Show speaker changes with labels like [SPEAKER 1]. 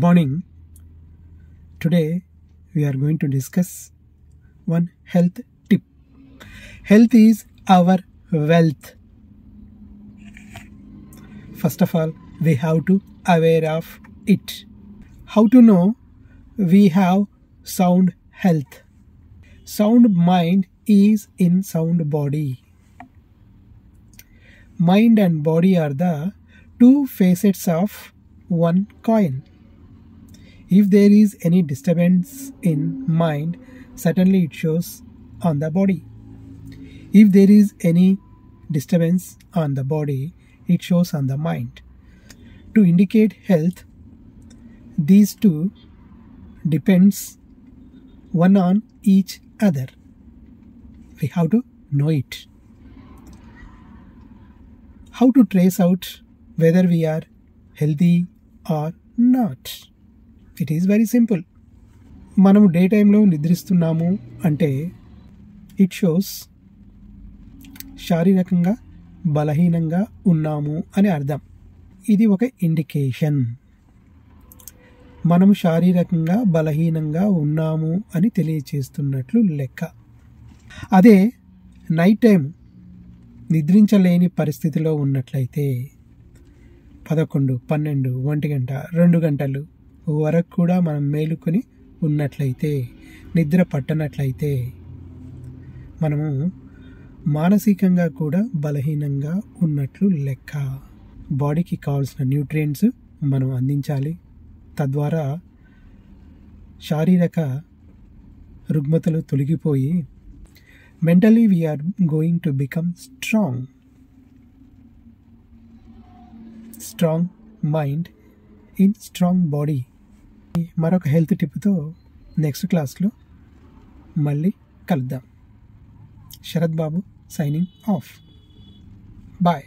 [SPEAKER 1] morning. Today we are going to discuss one health tip. Health is our wealth. First of all, we have to aware of it. How to know we have sound health? Sound mind is in sound body. Mind and body are the two facets of one coin. If there is any disturbance in mind, certainly it shows on the body. If there is any disturbance on the body, it shows on the mind. To indicate health, these two depends one on each other. We have to know it. How to trace out whether we are healthy or not? It is very simple. మనము day టైంలో నిద్రిస్తున్నాము అంటే it shows శారీరకంగా బలహీనంగా ఉన్నాము అని అర్థం. ఇది ఒక ఇండికేషన్. మనము శారీరకంగా బలహీనంగా ఉన్నాము అని తెలియచేస్తున్నట్లు లెక్క. అదే నైట్ టైం నిద్రించలేని పరిస్థితిలో ఉన్నట్లయితే 11, 12, 1 గంట 2 గంటలు వరకు కూడా మనం మేలుకొని ఉన్నట్లయితే, నిద్ర పట్టనట్లయితే మనము మానసికంగా కూడా బలహీనంగా ఉన్నట్లు లెక్క. బాడీకి కావాల్సిన న్యూట్రియంట్స్ మనం అందించాలి. తద్వారా శారీరక రుగ్మతలు తొలగిపోయి mentally we are going to become strong mind in strong body. మరొక హెల్త్ టిప్తో నెక్స్ట్ క్లాస్లో మళ్ళీ కలుద్దాం. శరత్ బాబు సైనింగ్ ఆఫ్. బాయ్.